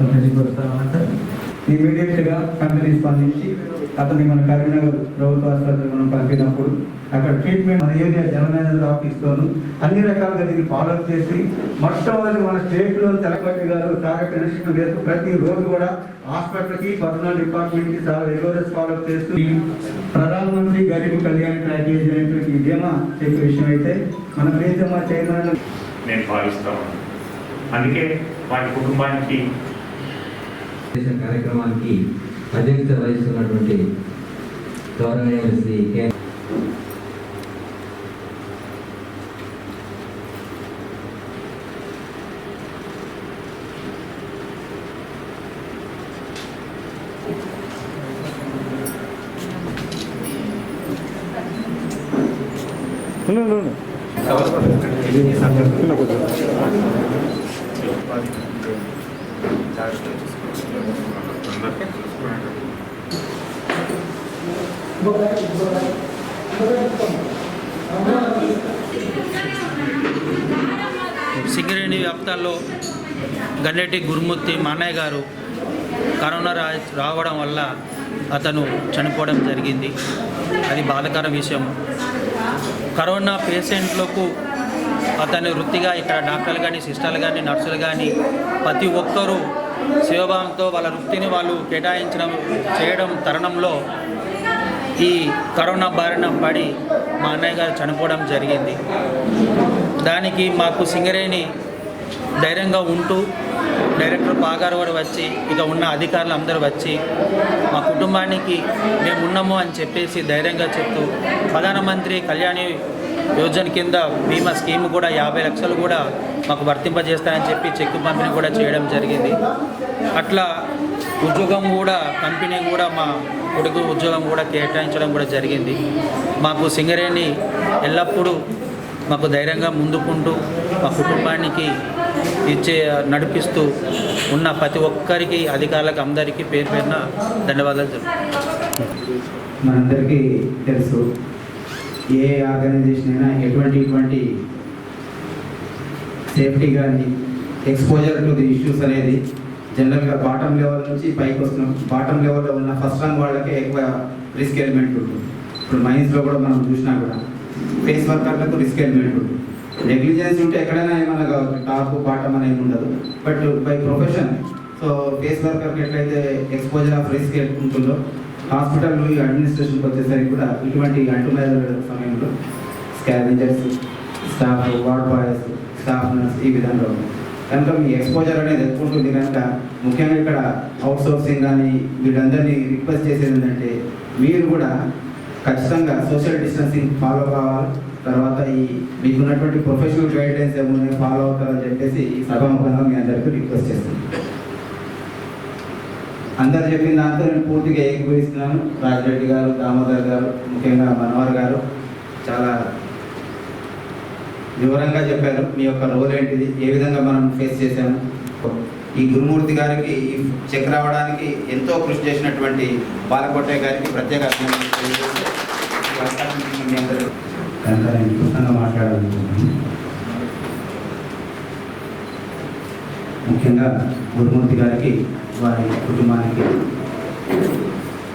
ధన్యవాదాలు తెలియపరుస్తామంటే ఇమీడియట్గా కంపెనీ స్పందించి అతన్ని మన కరీంనగర్ ప్రభుత్వ ఆసుపత్రికి మనం పంపినప్పుడు అక్కడ ట్రీట్మెంట్ మన ఏరియా జనరల్ మేనేజర్ ఆఫీస్తోనూ అన్ని రకాలుగా దీన్ని ఫాలోఅప్ చేసి మొట్టమొదటి మన స్టేట్లో తెలంగాణ గారు టార్గెట్ ఇన్స్టిట్యూట్ చేస్తూ ప్రతిరోజు కూడా హాస్పిటల్కి పర్సనల్ డిపార్ట్మెంట్కి చాలా రెగ్యులర్స్ ఫాలోఅప్ చేస్తూ ప్రధానమంత్రి గరీబ్ కళ్యాణ్ ప్యాకేజ్ అనేటువంటి బీమా చెప్పే విషయం అయితే మన ప్రియతమ చైర్మన్ నేను భావిస్తాను. అందుకే వారి కుటుంబానికి కార్యక్రమానికి అధ్యక్షత వహిస్తున్నటువంటి గౌరవనీయ శ్రీ కె సింగరేణి వ్యాప్తాల్లో గన్నెటి గురుమూర్తి మాన్నయ్య గారు కరోనా రావడం వల్ల అతను చనిపోవడం జరిగింది. అది బాధాకర విషయం. కరోనా పేషెంట్లకు అతని వృత్తిగా ఇక్కడ డాక్టర్లు కానీ సిస్టర్లు కానీ నర్సులు కానీ ప్రతి ఒక్కరూ శివభావంతో వాళ్ళ వృత్తిని వాళ్ళు చేయడం తరుణంలో ఈ కరోనా బారిన పడి మా అన్నయ్య గారు చనిపోవడం జరిగింది. దానికి మాకు సింగరేణి ధైర్యంగా ఉంటూ డైరెక్టర్ పాగారు వారు వచ్చి ఇక ఉన్న అధికారులు అందరూ వచ్చి మా కుటుంబానికి మేము ఉన్నాము అని చెప్పేసి ధైర్యంగా చెప్తూ ప్రధానమంత్రి కళ్యాణి యోజన కింద బీమా స్కీమ్ కూడా 50 లక్షలు కూడా మాకు వర్తింపజేస్తాయని చెప్పి చెక్కు పంపిణీ కూడా చేయడం జరిగింది. అట్లా ఉద్యోగం కూడా కంపెనీ కూడా మా కొడుకు ఉద్యోగం కూడా కేటాయించడం కూడా జరిగింది. మాకు సింగరేణి ఎల్లప్పుడూ మాకు ధైర్యంగా ముందుకుంటూ మా కుటుంబానికి నడిపిస్తూ ఉన్న ప్రతి ఒక్కరికి అధికారులకు అందరికీ పేరు పేరున ధన్యవాదాలు చెప్తున్నాను. మనందరికీ తెలుసు, ఏ ఆర్గనైజేషన్ అయినా ఎటువంటి సేఫ్టీ కానీ ఎక్స్పోజర్ టు ది ఇష్యూస్ అనేది జనరల్గా బాటమ్ లెవెల్ నుంచి పైకి వస్తున్నాం. బాటమ్ లెవెల్లో ఉన్న ఫస్ట్ రంగ్ వాళ్ళకే ఎక్కువ రిస్క్ ఎలిమెంట్ ఉంటుంది. ఇప్పుడు మైన్స్లో కూడా మనం చూసినా కూడా ఫేస్ వర్కర్లకు రిస్క్ ఎలిమెంట్ ఉంటుంది. నెగ్లిజెన్స్ ఉంటే ఎక్కడైనా ఏమైనా కావచ్చు, టాప్ బాటమ్ అనేది ఉండదు. But by profession so face వర్కర్కి ఎట్లయితే ఎక్స్పోజర్ ఆఫ్ రిస్క్ ఉంటుందో హాస్పిటల్ అడ్మినిస్ట్రేషన్కి వచ్చేసరికి కూడా ఇటువంటి అంటువ్యాధుల సమయంలో scavengers, staff, ward boys, staff nurse ఈ విధంగా ఉంది. కనుక మీ ఎక్స్పోజర్ అనేది ఎక్కువ ఉంటుంది. కనుక ముఖ్యంగా ఇక్కడ అవుట్ సోర్సింగ్ కానీ వీళ్ళందరినీ రిక్వెస్ట్ చేసేది ఏంటంటే మీరు కూడా ఖచ్చితంగా సోషల్ డిస్టెన్సింగ్ ఫాలో కావాలి. తర్వాత మీకు ఉన్నటువంటి ప్రొఫెషనల్ గైడ్లైన్స్ ఏమున్నాయి ఫాలో అవుతారని చెప్పేసి సభాముఖంగా మీ అందరికీ రిక్వెస్ట్ చేస్తున్నాను. అందరు చెప్పిన దాంతో నేను పూర్తిగా ఏకీభవిస్తున్నాను. రాజిరెడ్డి గారు, దామోదర్ గారు, ముఖ్యంగా మనోహర్ గారు చాలా వివరంగా చెప్పారు. మీ యొక్క రోల్ ఏంటిది, ఏ విధంగా మనం ఫేస్ చేశాము. ఈ గురుమూర్తి గారికి ఈ చెక్ రావడానికి ఎంతో కృషి చేసినటువంటి బాలకోటయ్య గారికి ప్రత్యేక అభినందనలు మాట్లాడాలనుకుంటున్నాను. ముఖ్యంగా గురుమూర్తి గారికి వారి కుటుంబానికి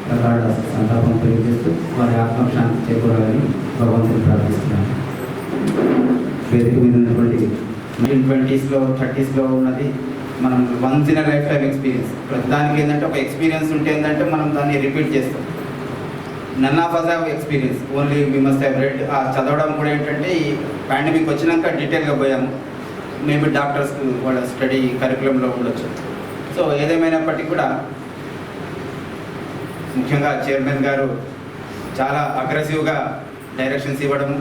ప్రగాఢ సంతాపం తెలియజేస్తూ వారి ఆత్మశాంతి చేకూరాలని భగవంతుని ప్రార్థిస్తున్నాను. వేదిక మీద ఉన్నటువంటి 1920s, 30s ఉన్నది మనం once in life time experience. ప్రతిదానికి ఏంటంటే ఒక ఎక్స్పీరియన్స్ ఉంటే ఏంటంటే మనం దాన్ని రిపీట్ చేస్తాం. None of us have experience, only we must have read. ఆ చదవడం కూడా ఏంటంటే ఈ పాండమిక్ వచ్చినాక డీటెయిల్గా పోయాము. మేబీ డాక్టర్స్ వాళ్ళ స్టడీ కరికులంలో ఉండొచ్చు. సో ఏదేమైనప్పటికీ కూడా ముఖ్యంగా చైర్మన్ గారు చాలా అగ్రెసివ్గా డైరెక్షన్స్ ఇవ్వడము,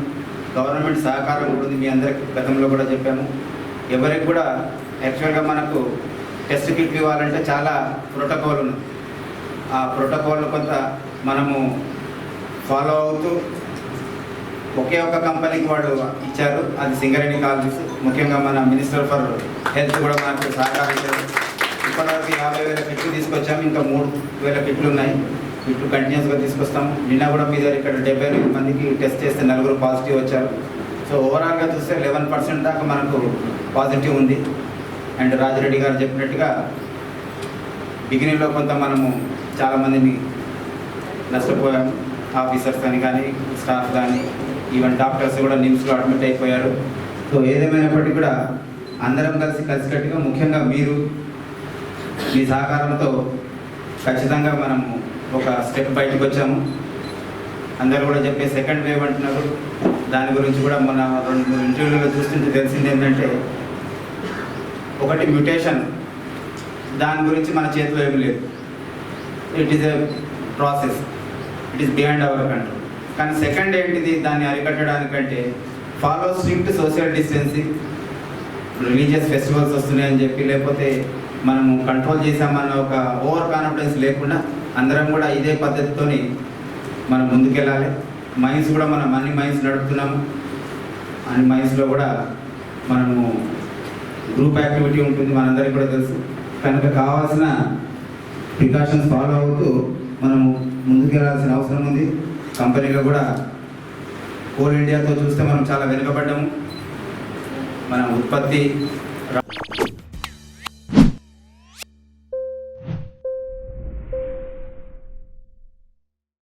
గవర్నమెంట్ సహకారం కూడా ఉంది. మీ అందరికి గతంలో కూడా చెప్పాము. ఎవరికి కూడా యాక్చువల్గా మనకు టెస్ట్ కిట్లు ఇవ్వాలంటే చాలా ప్రోటోకాల్ ఉంది. ఆ ప్రోటోకాల్ను కొంత మనము ఫాలో అవుతూ ఒకే ఒక కంపెనీకి వాడు ఇచ్చారు, అది సింగరేణి కాలేజెస్. ముఖ్యంగా మన మినిస్టర్ ఫర్ హెల్త్ కూడా మనకు సహకరించారు. ఇప్పటివరకు 50,000 కిట్లు తీసుకొచ్చాము, ఇంకా 3,000 కిట్లు ఉన్నాయి. కిట్లు కంటిన్యూస్గా తీసుకొస్తాము. నిన్న కూడా మీ దగ్గర ఇక్కడ 78 మందికి టెస్ట్ చేస్తే 4 పాజిటివ్ వచ్చారు. సో ఓవరాల్గా చూస్తే 11% దాకా మనకు పాజిటివ్ ఉంది. అండ్ రాజిరెడ్డి గారు చెప్పినట్టుగా బిగినింగ్లో కొంత మనము చాలామందిని నష్టపోయాము, ఆఫీసర్స్ అని కానీ స్టాఫ్ కానీ ఈవెన్ డాక్టర్స్ కూడా నిమ్స్లో అడ్మిట్ అయిపోయారు. సో ఏదేమైనప్పటికీ కూడా అందరం కలిసికట్టుగా ముఖ్యంగా మీరు మీ సహకారంతో ఖచ్చితంగా మనము ఒక స్టెప్ బయటకు వచ్చాము. అందరూ కూడా చెప్పే సెకండ్ వేవ్ అంటున్నారు. దాని గురించి కూడా మన 2-3 ఇంటర్వ్యూలో చూస్తుంటే తెలిసింది ఏంటంటే, ఒకటి మ్యూటేషన్, దాని గురించి మన చేతిలో ఏమి లేదు. It is a process, it is beyond our control. కానీ సెకండ్ ఏంటిది, దాన్ని అరికట్టడానికంటే follow strict social distancing, religious festivals వస్తున్నాయని చెప్పి లేకపోతే మనము కంట్రోల్ చేసామన్న ఒక ఓవర్ కాన్ఫిడెన్స్ లేకుండా అందరం కూడా ఇదే పద్ధతితోని మనం ముందుకెళ్ళాలి. మైన్స్ కూడా మనం అన్ని మైన్స్ నడుపుతున్నాము. అన్ని మైన్స్లో కూడా మనము గ్రూప్ యాక్టివిటీ ఉంటుంది, మనందరికీ కూడా తెలుసు. కనుక కావాల్సిన ప్రికాషన్స్ ఫాలో అవుతూ మనము ముందుకెళ్లాల్సిన అవసరం ఉంది. కంపెనీలో కూడా కోల్ ఇండియాతో చూస్తే మనం చాలా వెనుకబడ్డాము. మన ఉత్పత్తి